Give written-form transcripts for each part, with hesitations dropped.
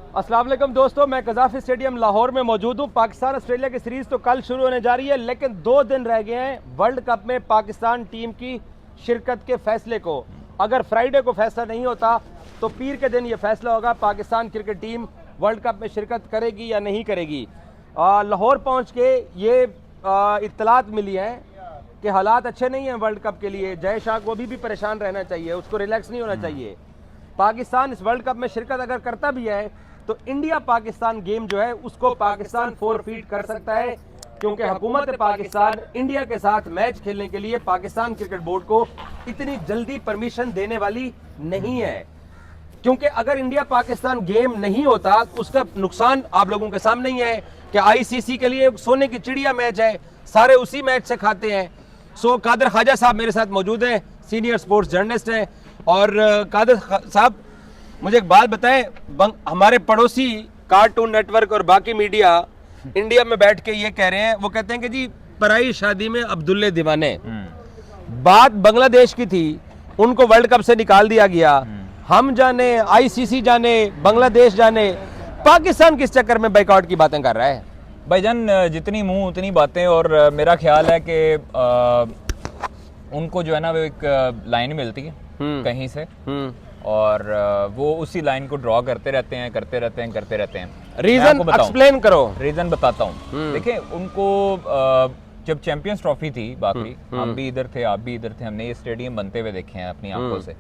अस्सलाम वालेकुम दोस्तों, मैं कज़ाफ़ी स्टेडियम लाहौर में मौजूद हूँ। पाकिस्तान ऑस्ट्रेलिया की सीरीज़ तो कल शुरू होने जा रही है, लेकिन 2 दिन रह गए हैं वर्ल्ड कप में पाकिस्तान टीम की शिरकत के फैसले को। अगर फ्राइडे को फैसला नहीं होता तो पीर के दिन ये फैसला होगा Pakistan cricket team world cup में शिरकत करेगी या नहीं करेगी। लाहौर पहुँच के ये इत्तलात मिली है कि हालात अच्छे नहीं हैं वर्ल्ड कप के लिए। जय शाह को भी परेशान रहना चाहिए, उसको रिलैक्स नहीं होना चाहिए। पाकिस्तान इस वर्ल्ड कप में शिरकत अगर करता भी है तो इंडिया पाकिस्तान गेम जो है उसको पाकिस्तान फोरफीट कर सकता है, क्योंकि हुकूमत पाकिस्तान इंडिया के साथ मैच खेलने के लिए पाकिस्तान क्रिकेट बोर्ड को इतनी जल्दी परमिशन देने वाली नहीं है। क्योंकि अगर इंडिया पाकिस्तान गेम नहीं होता उसका नुकसान आप लोगों के सामने ही है कि आईसीसी के लिए सोने की चिड़िया मैच है, सारे उसी मैच से खाते हैं। सो कादर ख्वाजा साहब मेरे साथ मौजूद हैं, सीनियर स्पोर्ट्स जर्नलिस्ट हैं। और कादर साहब, मुझे एक बात बताएं, हमारे पड़ोसी कार्टून नेटवर्क और बाकी मीडिया इंडिया में बैठ के ये कह रहे हैं, वो कहते हैं कि जी पराई शादी में अब्दुल्ले दीवाने। बात बांग्लादेश की थी, उनको वर्ल्ड कप से निकाल दिया गया। हम जाने, आईसीसी जाने, बांग्लादेश जाने, पाकिस्तान किस चक्कर में बाइकआउट की बातें कर रहा है? भाईजान, जितनी मुंह उतनी बातें। और मेरा ख्याल है कि उनको जो है ना वो एक लाइन मिलती है कहीं से, और वो उसी लाइन को ड्रॉ करते रहते हैं। रीजन एक्सप्लेन करो। रीजन बताता हूँ। देखिए, उनको जब चैंपियंस ट्रॉफी थी, बाकी हम भी इधर थे, आप भी इधर थे, हमने ये स्टेडियम बनते हुए देखे हैं अपनी आंखों से।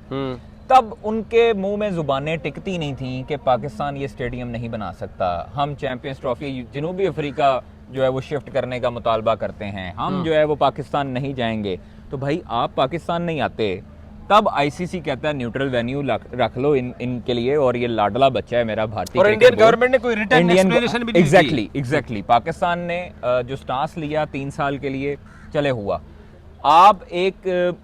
तब उनके मुंह में जुबानें टिकती नहीं थी कि पाकिस्तान ये स्टेडियम नहीं बना सकता। हम चैंपियंस ट्रॉफी जनूबी अफ्रीका जो है वो शिफ्ट करने का मुतालबा करते हैं, हम जो है वो पाकिस्तान नहीं जाएंगे। तो भाई, आप पाकिस्तान नहीं आते, तब आईसीसी कहता है न्यूट्रल वेन्यू रख लो इनके लिए, और ये लाडला बच्चा है मेरा भारतीय। और इंडियन गवर्नमेंट ने कोई रिटर्न एक्सप्लेनेशन भी नहीं दी। एग्जैक्टली पाकिस्तान ने जो स्टांस लिया 3 साल के लिए, चले हुआ। आप एक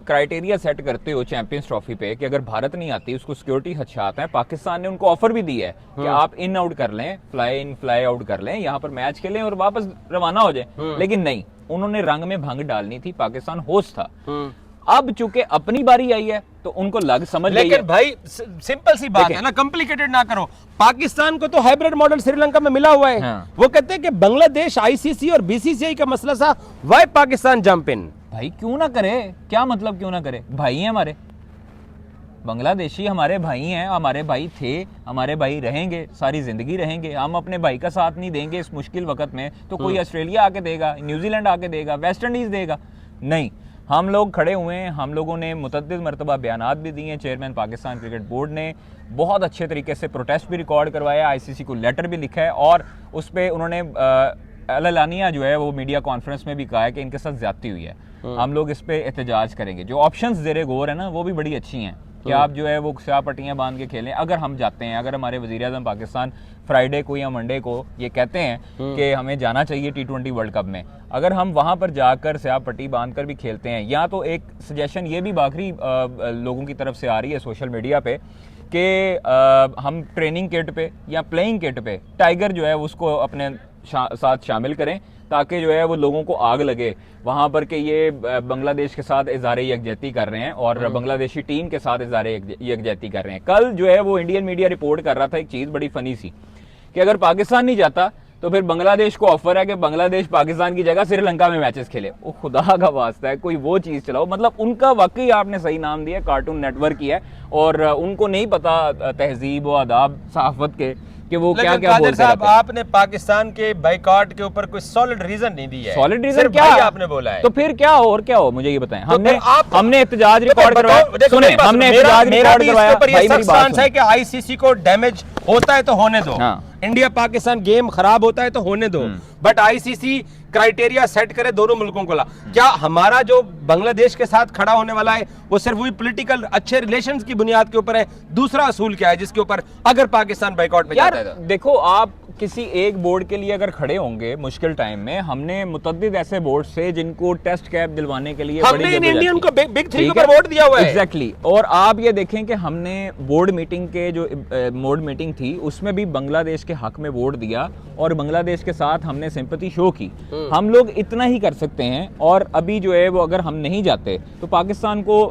क्राइटेरिया सेट करते हो चैंपियंस ट्रॉफी पे कि अगर भारत नहीं आती उसको सिक्योरिटी खदशात है। पाकिस्तान ने उनको ऑफर भी दी है कि आप इन आउट कर लें, फ्लाई इन फ्लाई आउट कर लें, यहाँ पर मैच खेलें और वापस रवाना हो जाए। लेकिन नहीं, उन्होंने रंग में भंग डालनी थी। पाकिस्तान होस्ट था। अब चूंकि अपनी बारी आई है तो उनको समझ गई है। लेकिन भाई सिंपल सी बात है ना, कॉम्प्लिकेटेड ना करो। पाकिस्तान को तो हाइब्रिड मॉडल श्रीलंका में मिला हुआ है। हाँ। वो कहते हैं कि बांग्लादेश आईसीसी और बीसीसीआई का मसला था, वाई पाकिस्तान जंप इन। भाई क्यों ना करे, क्या मतलब क्यों ना करे? भाई हैं हमारे, बांग्लादेशी हमारे भाई हैं, हमारे भाई थे, हमारे भाई रहेंगे, सारी जिंदगी रहेंगे। हम अपने भाई का साथ नहीं देंगे इस मुश्किल वक्त में तो कोई ऑस्ट्रेलिया आके देगा, न्यूजीलैंड आके देगा, वेस्ट इंडीज देगा? नहीं, हम लोग खड़े हुए हैं। हम लोगों ने मुतअद्दिद मरतबा बयानात भी दिए हैं। चेयरमैन पाकिस्तान क्रिकेट बोर्ड ने बहुत अच्छे तरीके से प्रोटेस्ट भी रिकॉर्ड करवाया, आईसीसी को लेटर भी लिखा है, और उस पर उन्होंने एलानिया जो है वो मीडिया कॉन्फ्रेंस में भी कहा है कि इनके साथ ज्यादती हुई है, हम लोग इस पर एहतजाज करेंगे। जो ऑप्शंस ज़ेरे गौर है ना, वो भी बड़ी अच्छी हैं कि आप जो है वो स्याह पट्टियाँ बांध के खेलें। अगर हम जाते हैं, अगर हमारे वज़ीर आज़म पाकिस्तान फ्राइडे को या मंडे को ये कहते हैं कि हमें जाना चाहिए T20 वर्ल्ड कप में, अगर हम वहाँ पर जाकर स्याह पट्टी बांध कर भी खेलते हैं, या तो एक सजेशन ये भी बाकी लोगों की तरफ से आ रही है सोशल मीडिया पे कि हम ट्रेनिंग किट पे या प्लेइंग किट पे टाइगर जो है उसको अपने साथ शामिल करें, ताकि जो है वो लोगों को आग लगे वहां पर कि ये बांग्लादेश के साथ इज़हार यकजहती कर रहे हैं और बांग्लादेशी टीम के साथ इज़हार यकजहती कर रहे हैं। कल जो है वो इंडियन मीडिया रिपोर्ट कर रहा था एक चीज़ बड़ी फनी सी, कि अगर पाकिस्तान नहीं जाता तो फिर बांग्लादेश को ऑफर है कि बांग्लादेश पाकिस्तान की जगह श्रीलंका में मैचेस खेले। वो खुदा का वास्ता है, कोई वो चीज़ चलाओ। मतलब उनका वाकई आपने सही नाम दिया, कार्टून नेटवर्क ही है, और उनको नहीं पता तहजीब व आदाब सहाफत के कि वो क्या क्या बोलते हैं। आपने पाकिस्तान के बाइकआउट के ऊपर कोई सॉलिड रीजन नहीं दिया है। सॉलिड रीजन क्या आपने बोला है? तो फिर क्या हो, और क्या हो, मुझे ये बताएं। तो हमने एहतजाज रिकॉर्ड करवाया। सुने, हमने एहतजाज रिकॉर्ड करवाया। भाई मेरी बात है कि आईसीसी को डैमेज होता है तो होने दो, इंडिया पाकिस्तान गेम खराब होता है तो होने दो, बट आईसीसी क्राइटेरिया सेट करे दोनों मुल्कों को ला। क्या हमारा जो बांग्लादेश के साथ खड़ा होने वाला है वो सिर्फ वही पॉलिटिकल अच्छे रिलेशंस की बुनियाद के ऊपर है? दूसरा असूल क्या है जिसके ऊपर अगर पाकिस्तान बाइकआउट में जाता है? देखो, आप किसी एक बोर्ड के लिए अगर खड़े होंगे मुश्किल टाइम में, हमने मुतद्दिद ऐसे बोर्ड से जिनको टेस्ट कैप दिलवाने के लिए हमने इन इंडियन को बिग थ्री पर वोट दिया हुआ है। एग्जैक्टली। और आप ये देखें कि हमने बोर्ड मीटिंग के जो बोर्ड मीटिंग थी उसमें भी बांग्लादेश के हक में वोट दिया और बांग्लादेश के साथ हमने सिंपैथी शो की। हम लोग इतना ही कर सकते हैं। और अभी जो है वो अगर हम नहीं जाते तो पाकिस्तान को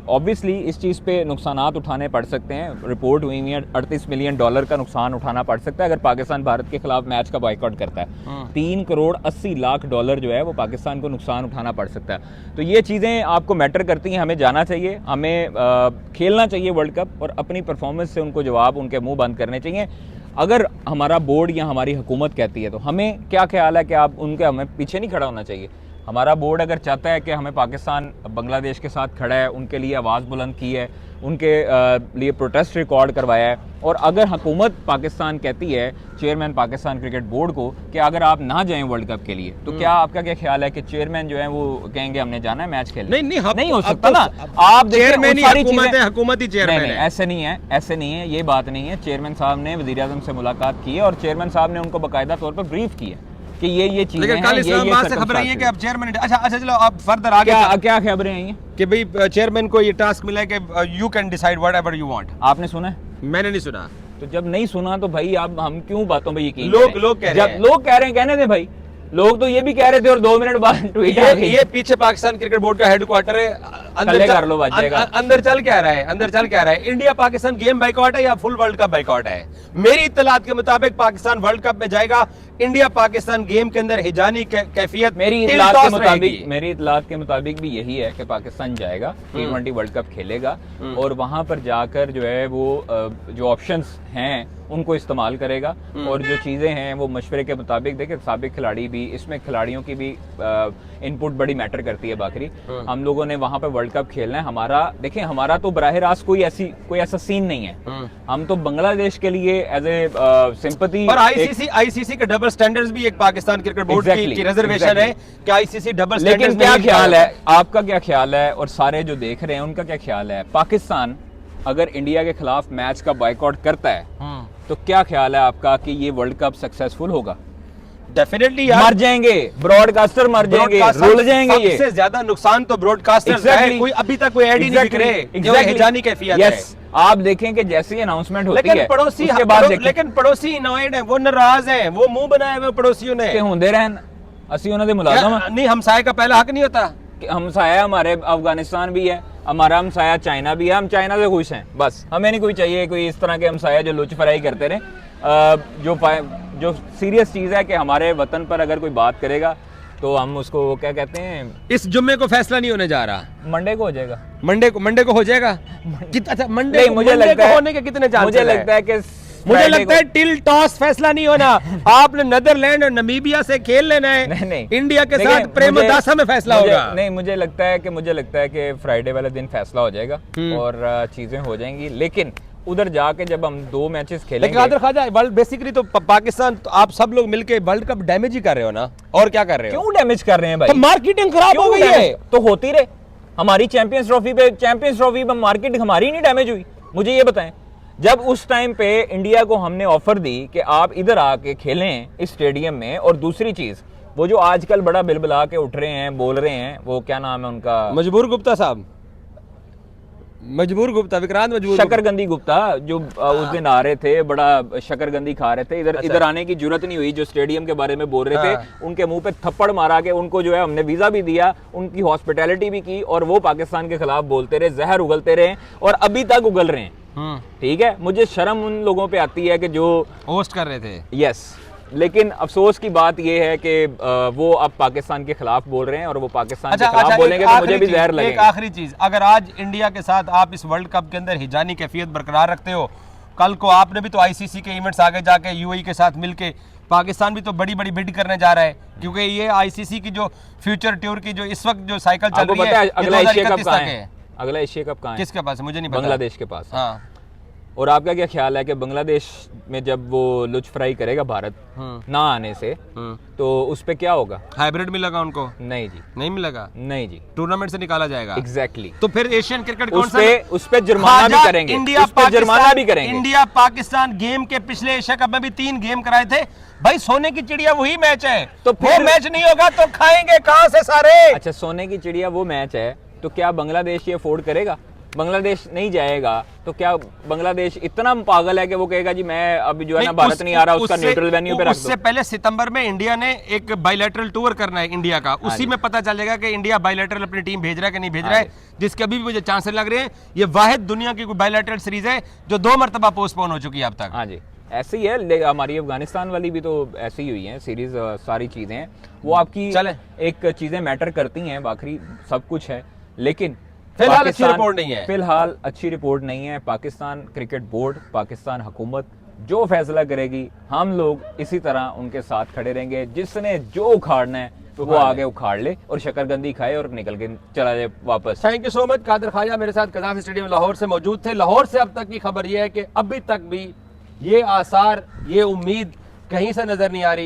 ऑब्वियसली इस चीज़ पे नुकसानात उठाने पड़ सकते हैं। रिपोर्ट हुई है $38 मिलियन का नुकसान उठाना पड़ सकता है अगर पाकिस्तान भारत के खिलाफ मैच का बॉयकॉट करता है। $3 करोड़ 80 लाख जो है वो पाकिस्तान को नुकसान उठाना पड़ सकता है। तो ये चीज़ें आपको मैटर करती हैं। हमें जाना चाहिए, हमें खेलना चाहिए वर्ल्ड कप और अपनी परफॉर्मेंस से उनको जवाब उनके मुंह बंद करने चाहिए। अगर हमारा बोर्ड या हमारी हुकूमत कहती है तो हमें क्या ख्याल है कि आप उनके हमें पीछे नहीं खड़ा होना चाहिए। हमारा बोर्ड अगर चाहता है कि हमें पाकिस्तान बांग्लादेश के साथ खड़ा है, उनके लिए आवाज़ बुलंद की है, उनके लिए प्रोटेस्ट रिकॉर्ड करवाया है, और अगर हुकूमत पाकिस्तान कहती है चेयरमैन पाकिस्तान क्रिकेट बोर्ड को कि अगर आप ना जाएं वर्ल्ड कप के लिए, तो क्या आपका क्या ख्याल है कि चेयरमैन जो है वो कहेंगे हमने जाना है मैच खेलने? नहीं हो सकता ना। आप चेयरमैन सारी चीजें हुकूमत ही चेयरमैन है। ऐसे नहीं है, ये बात नहीं है। चेयरमैन साहब ने वज़ीर आज़म से मुलाकात की है और चेयरमैन साहब ने उनको बाकायदा तौर पर ब्रीफ किया कि ये चीजें हैं। कल इस्लामाबाद से खबर आई है कि अब चेयरमैन, अच्छा चलो आप फर्दर आगे क्या खबरें आई हैं कि भाई चेयरमैन को ये टास्क मिला है कि you can decide whatever you want. आपने सुना है? मैंने नहीं सुना। तो जब नहीं सुना तो भाई आप हम क्यों बातों पे यकीन? लोग कह रहे हैं, लोग कह रहे हैं, कहने दे भाई। लोग तो ये भी कह रहे थे और 2 मिनट बाद ट्वीट आ गई। ये पीछे पाकिस्तान क्रिकेट बोर्ड का हेडक्वार्टर है, अंदर चल क्या रहा है? इंडिया पाकिस्तान गेम बाइकआउट है या फुल वर्ल्ड कप बाइकआउट है? मेरी इत्तलात के मुताबिक पाकिस्तान वर्ल्ड कप में जाएगा। इंडिया पाकिस्तान गेम के अंदर हिजानी कैफियत मेरी इत्तलात के मुताबिक भी यही है कि पाकिस्तान जाएगा, T20 वर्ल्ड कप खेलेगा और वहां पर जाकर जो है वो जो ऑप्शंस हैं उनको इस्तेमाल करेगा और जो चीजें हैं वो मशवरे के मुताबिक। देखिए साबिक खिलाड़ी भी, इसमें खिलाड़ियों की भी इनपुट बड़ी मैटर करती है। बाकी हम लोगों ने वहां पे वर्ल्ड कप खेलना है। हमारा तो बराह रास्त कोई ऐसा सीन नहीं है। हम तो बांग्लादेश के लिए एज ए सिंपैथी, और आईसीसी के डबल स्टैंडर्ड्स भी एक पाकिस्तान क्रिकेट बोर्ड की रिजर्वेशन है कि आईसीसी डबल स्टैंडर्ड्स। लेकिन क्या ख्याल है आपका, क्या ख्याल है और सारे जो देख रहे हैं उनका क्या ख्याल है? पाकिस्तान अगर इंडिया के खिलाफ मैच का बॉयकॉट करता है तो क्या ख्याल है आपका कि ये वर्ल्ड कप सक्सेसफुल होगा? डेफिनेटली मर जाएंगे, ब्रॉडकास्टर मर जाएंगे, रुल जाएंगे। ये सबसे ज्यादा नुकसान तो ब्रॉडकास्टर्स का है। कोई अभी तक कोई ऐड ही नहीं दिख रहे जो हिजानी कैफियत है। आप देखें कि जैसे ही अनाउंसमेंट होती है लेकिन पड़ोसी अनॉयड है, वो नाराज है, वो मुंह बनाए हुए पड़ोसियों ने कि होंदे रहन असि उन्हां दे मुलाजम नहीं। हमसाये का पहला हक नहीं होता। हमसाया हमारे अफगानिस्तान भी है, हमारा हमसाया चाइना भी है, हम चाइना से खुश हैं। बस हमें नहीं कोई चाहिए कोई इस तरह के हमसाया जो लुच फराई करते रहे। जो सीरियस चीज़ है कि हमारे वतन पर अगर कोई बात करेगा तो हम उसको क्या कहते हैं, इस जुम्मे को फैसला नहीं होने जा रहा, मंडे को हो जाएगा। मंडे को हो जाएगा। अच्छा मंडे मुझे लगता है होने के कितने चांस? मुझे लगता है टिल टॉस फैसला नहीं होना। आपने नीदरलैंड और नमीबिया से खेल लेना है। नहीं, इंडिया के साथ प्रेमदासा में फैसला होगा। नहीं, मुझे लगता है कि फ्राइडे वाले दिन फैसला हो जाएगा और चीजें हो जाएंगी। लेकिन उधर जाके जब हम 2 मैचेस खेलेंगे, बेसिकली तो पाकिस्तान, तो आप सब लोग मिलके वर्ल्ड कप डैमेज ही कर रहे हो ना, और क्या कर रहे हो? क्यों डैमेज कर रहे हैं भाई? तो मार्केटिंग खराब हो गई है तो होती रहे। हमारी चैंपियंस ट्रॉफी पे मार्केटिंग हमारी नहीं डैमेज हुई? मुझे ये बताएं, जब उस टाइम पे इंडिया को हमने ऑफर दी कि आप इधर आके खेलें इस स्टेडियम में, और दूसरी चीज वो जो आजकल बड़ा बिलबिला के उठ रहे हैं, बोल रहे हैं, वो क्या नाम है उनका, मजबूर गुप्ता साहब, विक्रांत मजबूर, शकरगंदी गुप्ता, जो उस दिन आ रहे थे, बड़ा शकरगंदी खा रहे थे। इधर आने की जरूरत नहीं हुई। जो स्टेडियम के बारे में बोल रहे थे, उनके मुंह पे थप्पड़ मारा के उनको जो है हमने वीजा भी दिया, उनकी हॉस्पिटैलिटी भी की, और वो पाकिस्तान के खिलाफ बोलते रहे, जहर उगलते रहे और अभी तक उगल रहे हैं। ठीक है, मुझे शर्म उन लोगों पे आती है कि जो होस्ट कर रहे थे। यस, लेकिन अफसोस की बात यह है कि वो अब पाकिस्तान के खिलाफ बोल रहे हैं और वो पाकिस्तान के खिलाफ बोलेंगे तो मुझे भी जहर लगेगा। एक आखिरी चीज, अगर आज इंडिया के साथ आप इस वर्ल्ड कप के अंदर हिजानी कैफियत बरकरार रखते हो, कल को आपने भी तो आईसीसी के इवेंट्स आगे जाके यूएई के साथ मिलके, पाकिस्तान भी तो बड़ी बड़ी बिड करने जा रहा है, क्योंकि ये आईसीसी की जो फ्यूचर टूर की जो इस वक्त जो साइकिल चल रही है, अगला एशिया कप कहाँ है? अगला एशिया कप कहाँ है? किसके पास है? मुझे नहीं पता। बांग्लादेश के पास। हाँ, और आपका क्या ख्याल है कि बांग्लादेश में जब वो लुच फ्राई करेगा भारत ना आने से, तो उस पे क्या होगा? हाइब्रिड मिलेगा उनको? नहीं जी, नहीं मिलेगा, नहीं जी, टूर्नामेंट से निकाला जाएगा। एग्जैक्टली। तो फिर एशियन क्रिकेट कौन सा? उस पे जुर्माना भी करेंगे, इंडिया उस पे जुर्माना भी करेंगे। इंडिया पाकिस्तान गेम के पिछले एशिया कप में भी 3 गेम कराए थे भाई। सोने की चिड़िया वही मैच है, तो वो फिर मैच नहीं होगा तो खाएंगे कहां से सारे? अच्छा, सोने की चिड़िया वो मैच है, तो क्या बांग्लादेश ये अफोर्ड करेगा? बांग्लादेश नहीं जाएगा तो क्या बांग्लादेश इतना पागल है कि वो कहेगा जी मैं अभी जो है ना भारत नहीं आ रहा, उसका न्यूट्रल वेन्यू पे रख दो? उससे पहले सितंबर में इंडिया ने एक बायलैटरल टूर करना है इंडिया का, उसी में पता चल जाएगा कि इंडिया बायलैटरल अपनी टीम भेज रहा है कि नहीं भेज रहा है, जिसके अभी भी मुझे चांसेस लग रहे हैं। ये वाहिद दुनिया की कोई बायलैटरल सीरीज है जो 2 मरतबा पोस्टपोन हो चुकी है अब तक। हाँ जी, ऐसे ही है। हमारी अफगानिस्तान वाली भी तो ऐसी ही हुई है सीरीज, सारी चीजें हैं वो आपकी चले एक चीजें मैटर करती हैं, बाकी सब कुछ है, लेकिन फिलहाल अच्छी रिपोर्ट नहीं है। फिलहाल अच्छी रिपोर्ट नहीं है। पाकिस्तान क्रिकेट बोर्ड, पाकिस्तान हुकूमत जो फैसला करेगी हम लोग इसी तरह उनके साथ खड़े रहेंगे। जिसने जो उखाड़ना है वो आगे उखाड़ ले और शकरकंदी खाए और निकल के चला जाए वापस। Thank you so much. Qadir Khawaja मेरे साथ कज़ाफ़ी स्टेडियम लाहौर से मौजूद थे। लाहौर से अब तक की खबर यह है कि अभी तक भी ये आसार, ये उम्मीद कहीं से नजर नहीं आ रही।